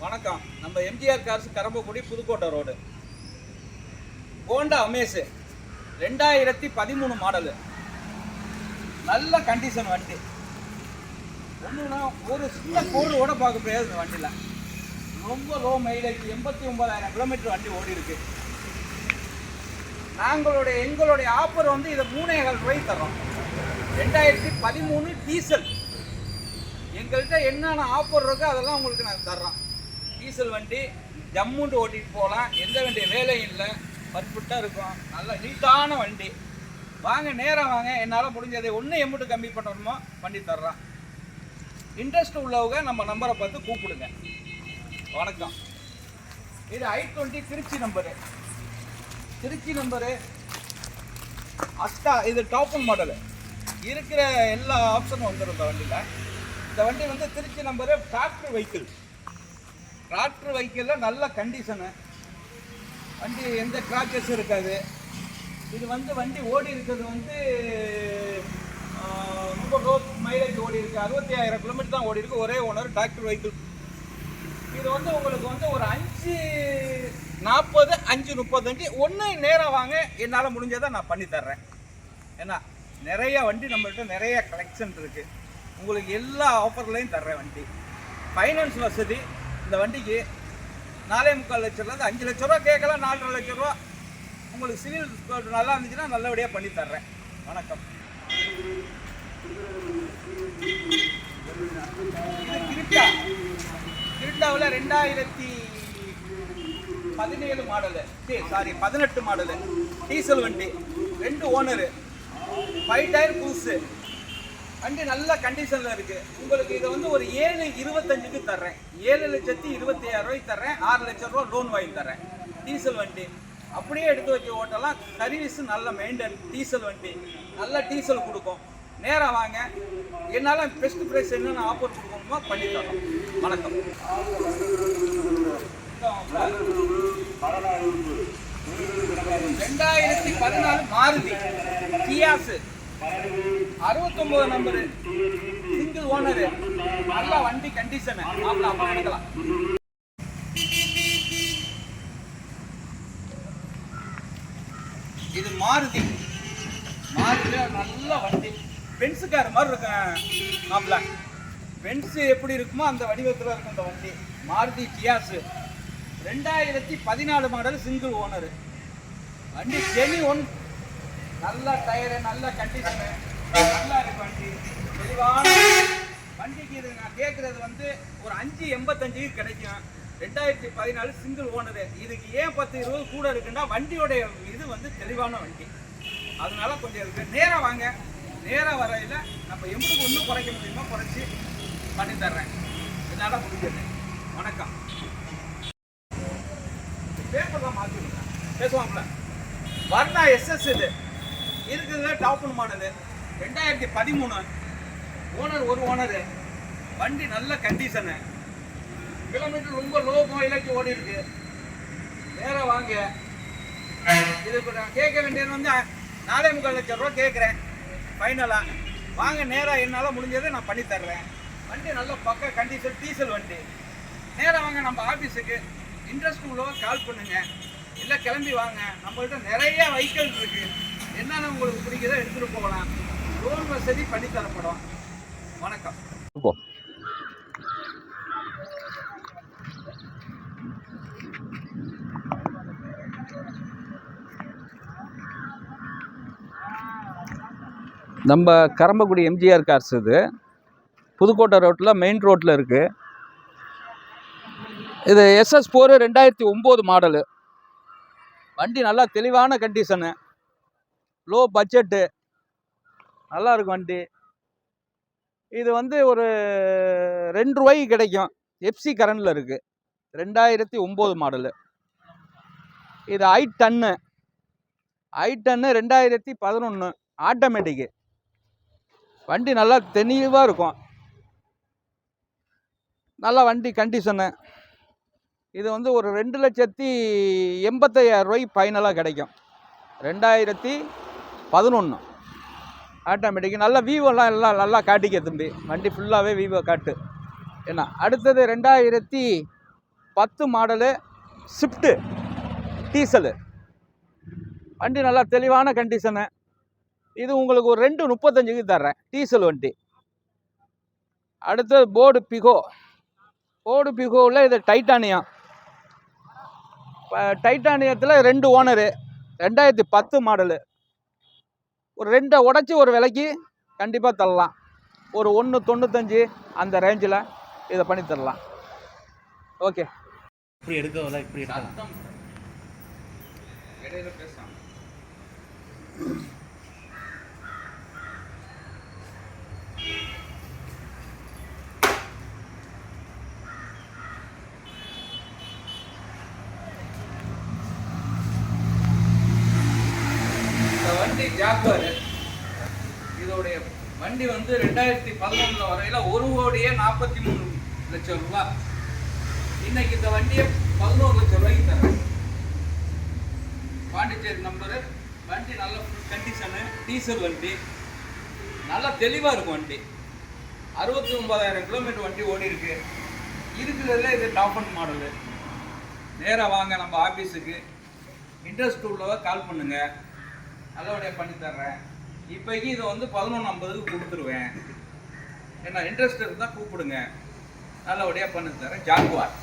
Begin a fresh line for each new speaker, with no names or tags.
வணக்கம். நம்ம MGR cars Karambakkudi Pudukkottai road. Honda Amaze 2013 model. நல்ல கண்டிஷன் வண்டி. ஒன்றுனா ஒரு சின்ன கோடு கூட பார்க்க முடியாது இந்த வண்டியில். ரொம்ப லோ மைலேஜ், 89,000 கிலோமீட்டர் வண்டி ஓடி இருக்கு. எங்களுடைய ஆஃபர் வந்து இதை 3,500 ரூபாய்க்கு தரோம். 2013 டீசல். எங்கள்கிட்ட என்னென்ன ஆஃபர் இருக்கோ அதெல்லாம் உங்களுக்கு நான் தர்றோம். டீசல் வண்டி ஜம்முண்டு ஓட்டிகிட்டு போகலாம். எந்த வேண்டிய வேலையும் இல்லை, பர்ஃபெக்டாக இருக்கும். நல்ல நீட்டான வண்டி. வாங்க, நேராக வாங்க. என்னால் முடிஞ்சதை ஒன்று எம்முட்டு கம்மி பண்ணணுமோ பண்ணி தர்றோம். இன்ட்ரெஸ்ட் உள்ளவங்க நம்ம நம்பரை பார்த்து கூப்பிடுங்க. வணக்கம். இது I20 திருச்சி நம்பரு. அஸ்டா. இது டாப் மாடலு. இருக்கிற எல்லா ஆப்ஷனும் வந்துடும் இந்த வண்டியில். இந்த வண்டி வந்து திருச்சி நம்பரு. டிராக்டர் வெஹிக்கிளில் நல்ல கண்டிஷனு வண்டி. எந்த கிராச்சஸ் இருக்காது. இது வந்து வண்டி ஓடி இருக்கிறது வந்து ரொம்ப லோ மைலேஜ் ஓடி இருக்குது. 65,000 கிலோமீட்டர் தான் ஓடி இருக்குது. ஒரே ஓனர், டிராக்டர் வெஹிக்கிள். இது வந்து உங்களுக்கு வந்து ஒரு 5:40 5:35 ஒன்று நேராக வாங்க. என்னால் முடிஞ்சதை நான் பண்ணி தர்றேன். ஏன்னா நிறைய வண்டி நம்மள்கிட்ட நிறைய கலெக்ஷன் இருக்குது. உங்களுக்கு எல்லா ஆஃபர்லையும் தர்றேன் வண்டி. ஃபைனான்ஸ் வசதி. இந்த வண்டிக்கு 4,45 லட்சம்லேருந்து 5 லட்ச ரூபா கேட்கலாம். 4,5 லட்ச ரூபா. உங்களுக்கு சிவில் ஸ்கோர் நல்லா இருந்துச்சுன்னா நல்லபடியாக பண்ணி தர்றேன். வணக்கம். இது கிரிட்டாவில் 2017 மாடலு. 18 மாடலு. டீசல் வண்டி. 2 ஓனரு. 5 டயர் புதுசு. வண்டி நல்ல கண்டிஷனில் இருக்குது. உங்களுக்கு இதை வந்து ஒரு 7,25க்கு தர்றேன். 7,27,000 ரூபாய்க்கு தர்றேன். 6 லட்ச ரூபா லோன் வாங்கி தர்றேன். டீசல் வண்டி அப்படியே எடுத்து வச்சு ஓட்டலாம். சர்வீஸு நல்ல மெயின்டைன். டீசல் வண்டி நல்ல டீசல் கொடுக்கும். நேராக வாங்க. என்னால் பெஸ்ட் ப்ரைஸ் என்னென்ன ஆஃபர் கொடுக்கணுமோ பண்ணி தரோம். வணக்கம். 2014 மாருதி கியாஸு 69 நம்பரு. Single owner. நல்ல வண்டி கண்டிஷனு. அப்பா எடுக்கலாம். இது மாருதி நல்ல வண்டி. பென்ஸுக்கார மாதிரி இருக்கும் மாப்பிள்ள. பென்ஸு எப்படி இருக்குமோ அந்த வடிவத்தில் இருக்கும் இந்த வண்டி. மாருதி கியாஸு 2014 மாடல். Single owner. வண்டி ஜெனியூன். நல்ல டயரு, நல்ல கண்டிஷனு, நல்லா இருக்கு வண்டி. தெளிவான வண்டிக்கு இது நான் கேட்குறது வந்து ஒரு 5,85க்கு கிடைக்கும். 2014 சிங்கிள் ஓனரு. இதுக்கு ஏன் 10-20 கூட இருக்குன்னா வண்டியோடைய இது வந்து தெளிவான வண்டி. அதனால கொஞ்சம் இருக்குது. நேராக வாங்க. நேராக வரையில் நம்ம எம்புக்கு ஒன்றும் குறைக்க முடியுமோ குறைச்சி பண்ணி தர்றேன். என்னால் முடிஞ்சது. வணக்கம். பேப்பர்லாம் மாற்றிடுங்க. பேசுவாங்கள. வர்ணா SS இது இருக்குதுல. Top model. 2013 ஓனர். ஒரு ஓனரு. வண்டி நல்ல கண்டிஷனு. கிலோமீட்டர் ரொம்ப லோ மைலேஜ் ஓடி இருக்கு. நேராக வாங்க. இது இப்போ நான் கேட்க வேண்டியது வந்து 4,25 லட்சம் ரூபா கேட்குறேன் ஃபைனலாக. வாங்க, நேராக என்னால் முடிஞ்சதை நான் பண்ணி தர்றேன். வண்டி நல்ல பக்க கண்டிஷன். டீசல் வண்டி. நேராக வாங்க நம்ம ஆஃபீஸுக்கு. இன்ட்ரெஸ்ட் உள்ளவங்க கால் பண்ணுங்க. இல்லை கிளம்பி வாங்க. நம்மள்கிட்ட நிறைய வெஹிக்கிள் இருக்குது. என்னென்ன உங்களுக்கு பிடிக்கிறதோ எடுத்துகிட்டு போகலாம். லோன் வசதி பண்ணி தரப்படும். வணக்கம். நம்ம கரம்பக்குடி எம்ஜிஆர் கார்ஸ். இது புதுக்கோட்டை ரோட்டில் மெயின் ரோட்டில் இருக்குது. இது SS4 2009 மாடலு. வண்டி நல்லா தெளிவான கண்டிஷனு. Low budget. நல்லா இருக்கும் வண்டி. இது வந்து ஒரு 2 ரூபாய்க்கு கிடைக்கும். FC கரண்டில் இருக்குது. 2009 மாடலு. இது I10 2011 ஆட்டோமேட்டிக்கு. வண்டி நல்லா தெளிவாக இருக்கும். நல்ல வண்டி கண்டிஷனு. இது வந்து ஒரு 2,85,000 ரூபாய்க்கு ஃபைனலாக கிடைக்கும். 2011 ஆட்டோமேட்டிக். நல்லா வீவோலாம் எல்லாம் நல்லா காட்டிக்க தம்பி. வண்டி ஃபுல்லாகவே வீவோ காட்டு. என்ன அடுத்தது 2013 10 மாடலு ஷிஃப்ட்டு டீசலு. வண்டி நல்லா தெளிவான கண்டிஷனு. இது உங்களுக்கு ஒரு 2:35க்கு தர்றேன், டீசல் வண்டி. அடுத்தது போர்டு பிகோ. போர்டு பிகோவில் இது டைட்டானியம். டைட்டானியத்தில் 2 owner, 2010 model. ஒரு 2 உடச்சி ஒரு விலைக்கு கண்டிப்பாக தரலாம். ஒரு 1.95 அந்த ரேஞ்சில் இதை பண்ணி தரலாம். ஓகே.
இப்படி எடுக்கல, இப்படி எடுக்கலாம்.
இடையில பேசலாம். வண்டி ஜாக்வார். இதோடைய வண்டி வந்து 2011 வரையில 1,43,00,000 ரூபாய். இன்னைக்கு இந்த வண்டியை 11 லட்சம் ரூபாய்க்கு தரேன். பாண்டிச்சேரி நம்பரு. வண்டி நல்ல ஃபுல் கண்டிஷனு, டீசல் வண்டி, நல்லா தெளிவாக இருக்கும் வண்டி. 69,000 கிலோமீட்டர் வண்டி ஓடி இருக்கு. இருக்கிறதுல இது டாப் அண்ட் மாடலு. நேராக வாங்க நம்ம ஆஃபீஸுக்கு. இன்ட்ரெஸ்ட் உள்ளவ கால் பண்ணுங்க, நல்லபடியாக பண்ணி தர்றேன். இப்போக்கி இதை வந்து 11.50க்கு கொடுத்துருவேன். என்ன இன்ட்ரெஸ்ட் இருந்தால் கூப்பிடுங்க, நல்லபடியாக பண்ணி தரேன். ஜாகுவார்.